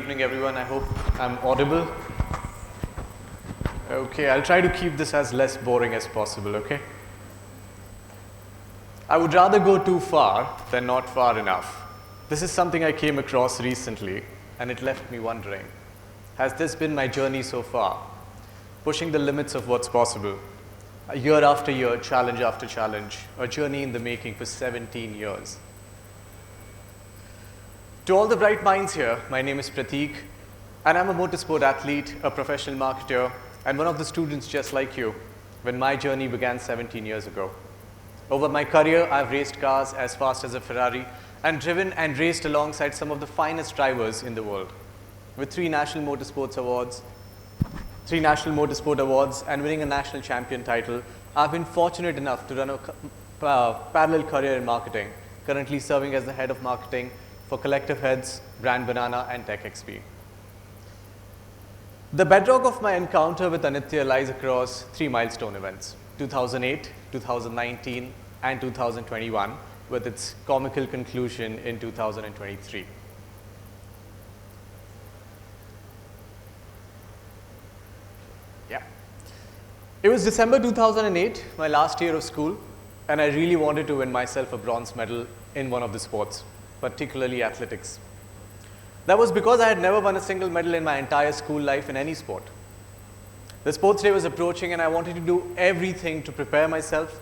evening, everyone. I hope I'm audible. Okay, I'll try to keep this as less boring as possible, okay? I would rather go too far than not far enough. This is something I came across recently, and it left me wondering, has this been my journey so far? Pushing the limits of what's possible. Year after year, challenge after challenge, a journey in the making for 17 years. To all the bright minds here, my name is Pratik, and I'm a motorsport athlete, a professional marketer, and one of the students just like you when my journey began 17 years ago. Over my career, I've raced cars as fast as a Ferrari and driven and raced alongside some of the finest drivers in the world. With 3 National Motorsport Awards and winning a national champion title, I've been fortunate enough to run a parallel career in marketing, currently serving as the head of marketing for Collective Heads, Brand Banana, and TEDxSinghania. The bedrock of my encounter with Anitya lies across 3 milestone events, 2008, 2019, and 2021, with its comical conclusion in 2023. It was December 2008, my last year of school, and I really wanted to win myself a bronze medal in one of the sports, particularly athletics. That was because I had never won a single medal in my entire school life in any sport. The sports day was approaching and I wanted to do everything to prepare myself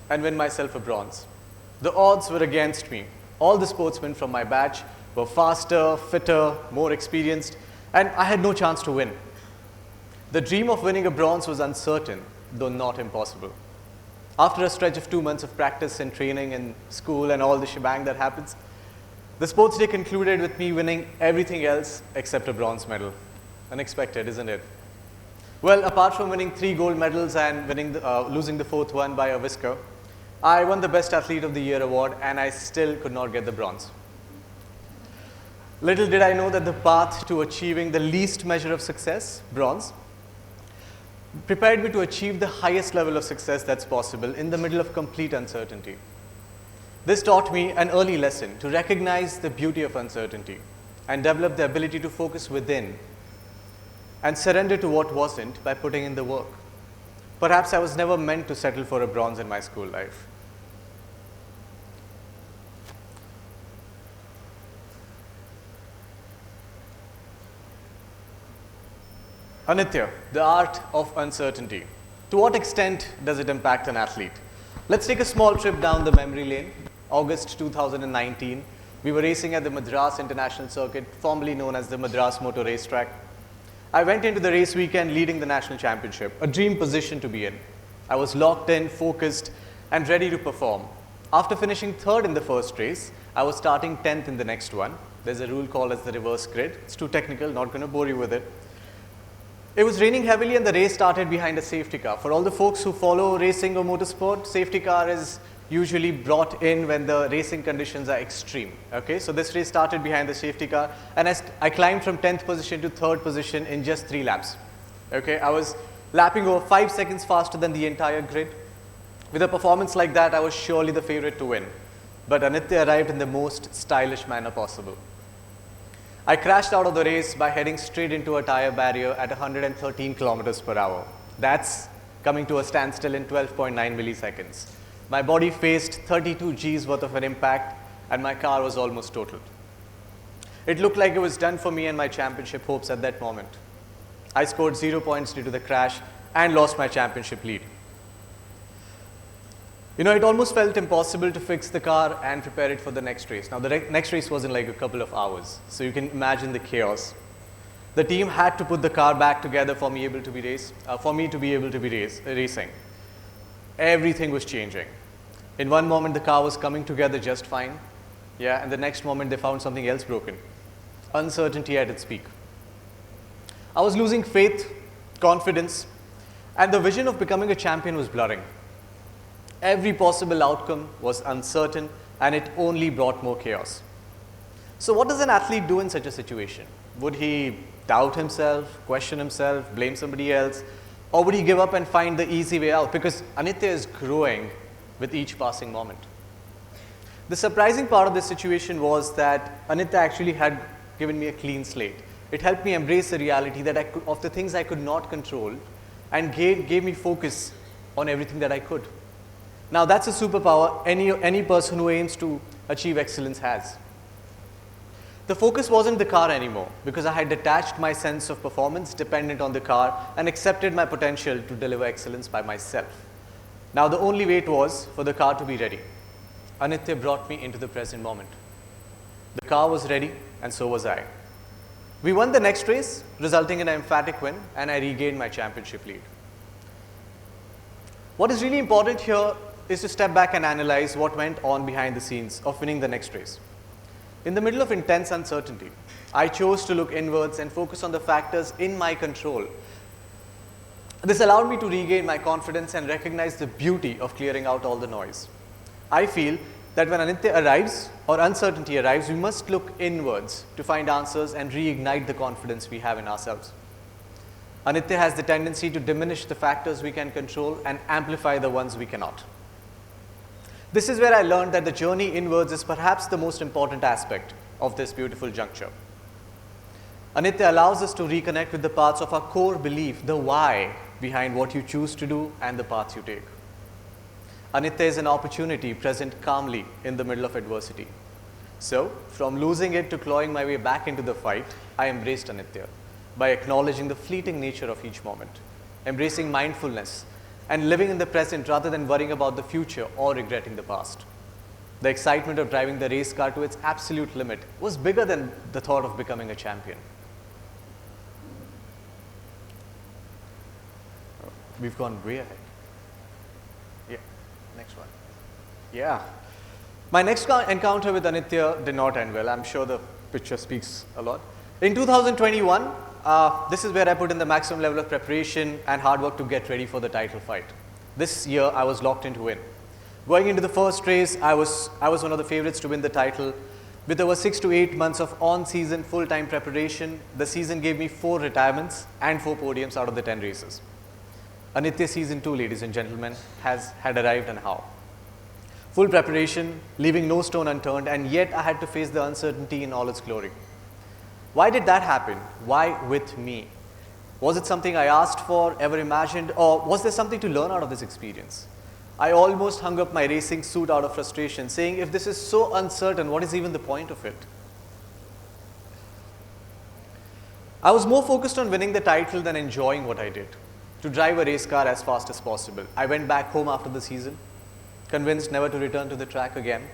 and win myself a bronze. The odds were against me. All the sportsmen from my batch were faster, fitter, more experienced, and I had no chance to win. The dream of winning a bronze was uncertain, though not impossible. After a stretch of 2 months of practice and training in school and all the shebang that happens, the sports day concluded with me winning everything else except a bronze medal. Unexpected, isn't it? Well, apart from winning 3 gold medals and losing the 4th one by a whisker, I won the Best Athlete of the Year award and I still could not get the bronze. Little did I know that the path to achieving the least measure of success, bronze, prepared me to achieve the highest level of success that's possible in the middle of complete uncertainty. This taught me an early lesson to recognize the beauty of uncertainty and develop the ability to focus within and surrender to what wasn't by putting in the work. Perhaps I was never meant to settle for a bronze in my school life. Anitya, the art of uncertainty. To what extent does it impact an athlete? Let's take a small trip down the memory lane. August 2019, we were racing at the Madras International Circuit, formerly known as the Madras Motor Racetrack. I went into the race weekend leading the national championship, a dream position to be in. I was locked in, focused, and ready to perform. After finishing 3rd in the first race, I was starting 10th in the next one. There's a rule called as the reverse grid. It's too technical, not going to bore you with it. It was raining heavily and the race started behind a safety car. For all the folks who follow racing or motorsport, safety car is usually brought in when the racing conditions are extreme. Okay, so this race started behind the safety car and I climbed from 10th position to 3rd position in just 3 laps. Okay, I was lapping over 5 seconds faster than the entire grid. With a performance like that, I was surely the favorite to win. But Anitya arrived in the most stylish manner possible. I crashed out of the race by heading straight into a tire barrier at 113 kilometers per hour. That's coming to a standstill in 12.9 milliseconds. My body faced 32 G's worth of an impact and my car was almost totaled. It looked like it was done for me and my championship hopes at that moment. I scored 0 points due to the crash and lost my championship lead. You know, it almost felt impossible to fix the car and prepare it for the next race. Now, the next race was in like a couple of hours, so you can imagine the chaos. The team had to put the car back together for me to be able to be racing. Everything was changing. In one moment, the car was coming together just fine, and the next moment, they found something else broken. Uncertainty at its peak. I was losing faith, confidence, and the vision of becoming a champion was blurring. Every possible outcome was uncertain and it only brought more chaos. So what does an athlete do in such a situation? Would he doubt himself, question himself, blame somebody else, or would he give up and find the easy way out? Because Anitya is growing with each passing moment. The surprising part of this situation was that Anitya actually had given me a clean slate It helped me embrace the reality that of the things I could not control and gave me focus on everything that I could. Now that's a superpower any person who aims to achieve excellence has. The focus wasn't the car anymore because I had detached my sense of performance dependent on the car and accepted my potential to deliver excellence by myself. Now the only wait was for the car to be ready. Anitya brought me into the present moment. The car was ready and so was I. We won the next race, resulting in an emphatic win, and I regained my championship lead. What is really important here is to step back and analyze what went on behind the scenes of winning the next race. In the middle of intense uncertainty, I chose to look inwards and focus on the factors in my control. This allowed me to regain my confidence and recognize the beauty of clearing out all the noise. I feel that when Anitya arrives or uncertainty arrives, we must look inwards to find answers and reignite the confidence we have in ourselves. Anitya has the tendency to diminish the factors we can control and amplify the ones we cannot. This is where I learned that the journey inwards is perhaps the most important aspect of this beautiful juncture. Anitya allows us to reconnect with the parts of our core belief, the why behind what you choose to do and the paths you take. Anitya is an opportunity present calmly in the middle of adversity. So, from losing it to clawing my way back into the fight, I embraced Anitya by acknowledging the fleeting nature of each moment, embracing mindfulness, and living in the present rather than worrying about the future or regretting the past. The excitement of driving the race car to its absolute limit was bigger than the thought of becoming a champion. We've gone way ahead. Yeah, next one. Yeah. My next encounter with Anitya did not end well. I'm sure the picture speaks a lot. In 2021, this is where I put in the maximum level of preparation and hard work to get ready for the title fight. This year, I was locked in to win. Going into the first race, I was one of the favorites to win the title. With over 6 to 8 months of on-season, full-time preparation, the season gave me 4 retirements and 4 podiums out of the 10 races. Anitya Season 2, ladies and gentlemen, had arrived, and how? Full preparation, leaving no stone unturned, and yet I had to face the uncertainty in all its glory. Why did that happen? Why with me? Was it something I asked for, ever imagined, or was there something to learn out of this experience? I almost hung up my racing suit out of frustration, saying, if this is so uncertain, what is even the point of it? I was more focused on winning the title than enjoying what I did. To drive a race car as fast as possible. I went back home after the season, convinced never to return to the track again.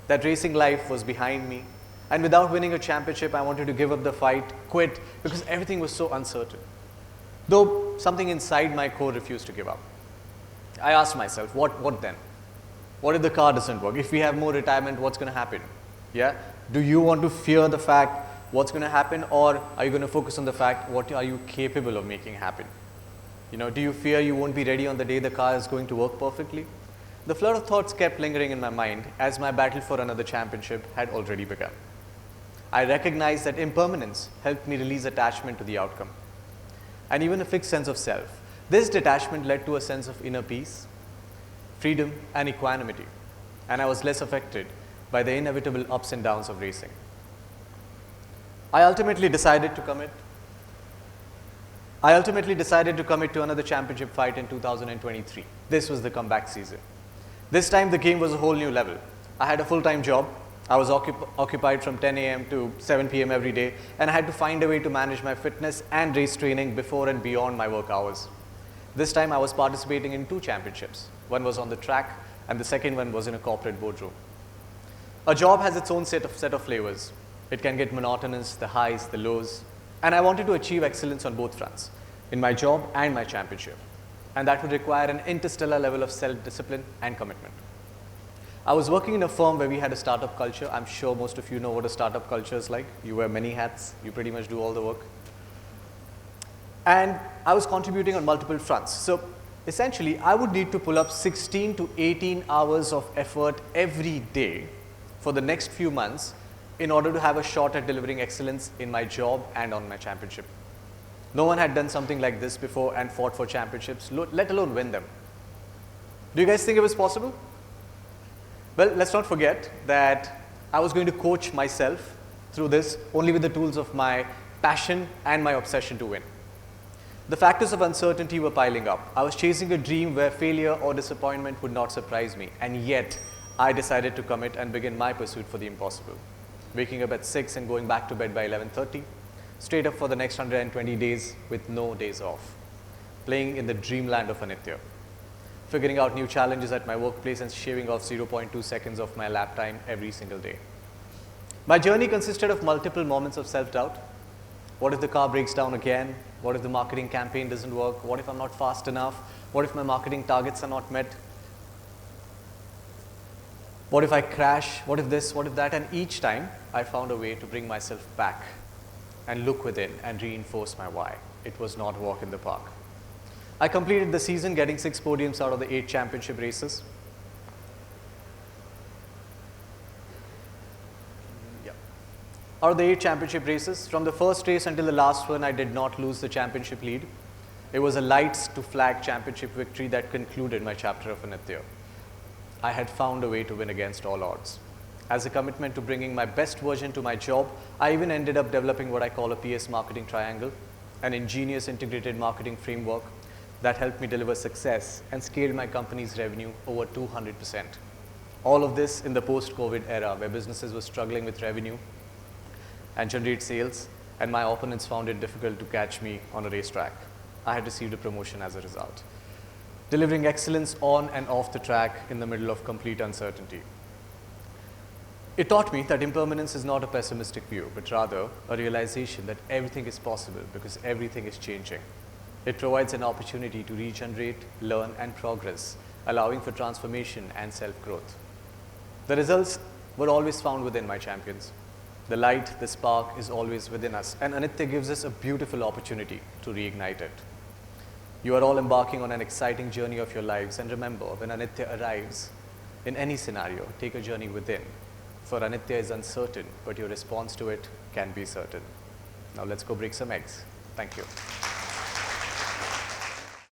That racing life was behind me. And without winning a championship, I wanted to give up the fight, quit, because everything was so uncertain. Though something inside my core refused to give up. I asked myself, what then? What if the car doesn't work? If we have more retirement, what's going to happen? Yeah? Do you want to fear the fact what's going to happen, or are you going to focus on the fact what are you capable of making happen? Do you fear you won't be ready on the day the car is going to work perfectly? The flood of thoughts kept lingering in my mind as my battle for another championship had already begun. I recognized that impermanence helped me release attachment to the outcome and even a fixed sense of self. This detachment led to a sense of inner peace, freedom, and equanimity, and I was less affected by the inevitable ups and downs of racing. I ultimately decided to commit to another championship fight in 2023. This was the comeback season. This time the game was a whole new level. I had a full-time job. I was occupied from 10 a.m. to 7 p.m. every day, and I had to find a way to manage my fitness and race training before and beyond my work hours. This time I was participating in 2 championships. One was on the track, and the second one was in a corporate boardroom. A job has its own set of flavors. It can get monotonous, the highs, the lows, and I wanted to achieve excellence on both fronts, in my job and my championship, and that would require an interstellar level of self-discipline and commitment. I was working in a firm where we had a startup culture. I'm sure most of you know what a startup culture is like. You wear many hats, you pretty much do all the work. And I was contributing on multiple fronts. So essentially, I would need to pull up 16 to 18 hours of effort every day for the next few months in order to have a shot at delivering excellence in my job and on my championship. No one had done something like this before and fought for championships, let alone win them. Do you guys think it was possible? Well, let's not forget that I was going to coach myself through this only with the tools of my passion, and my obsession to win. The factors of uncertainty were piling up. I was chasing a dream where failure or disappointment would not surprise me, and yet I decided to commit and begin my pursuit for the impossible. Waking up at 6 and going back to bed by 11:30, straight up for the next 120 days with no days off. Playing in the dreamland of Anitya. Figuring out new challenges at my workplace and shaving off 0.2 seconds of my lap time every single day. My journey consisted of multiple moments of self-doubt. What if the car breaks down again? What if the marketing campaign doesn't work? What if I'm not fast enough? What if my marketing targets are not met? What if I crash? What if this? What if that? And each time I found a way to bring myself back and look within and reinforce my why. It was not a walk in the park. I completed the season getting 6 podiums out of the 8 championship races. Out of the 8 championship races, from the first race until the last one, I did not lose the championship lead. It was a lights to flag championship victory that concluded my chapter of Anitya. I had found a way to win against all odds. As a commitment to bringing my best version to my job, I even ended up developing what I call a PS marketing triangle, an ingenious integrated marketing framework that helped me deliver success and scaled my company's revenue over 200%. All of this in the post-COVID era where businesses were struggling with revenue and generate sales, and my opponents found it difficult to catch me on a racetrack. I had received a promotion as a result. Delivering excellence on and off the track in the middle of complete uncertainty. It taught me that impermanence is not a pessimistic view, but rather a realization that everything is possible because everything is changing. It provides an opportunity to regenerate, learn, and progress, allowing for transformation and self-growth. The results were always found within my champions. The light, the spark is always within us, and Anitya gives us a beautiful opportunity to reignite it. You are all embarking on an exciting journey of your lives, and remember, when Anitya arrives, in any scenario, take a journey within. For Anitya is uncertain, but your response to it can be certain. Now let's go break some eggs. Thank you.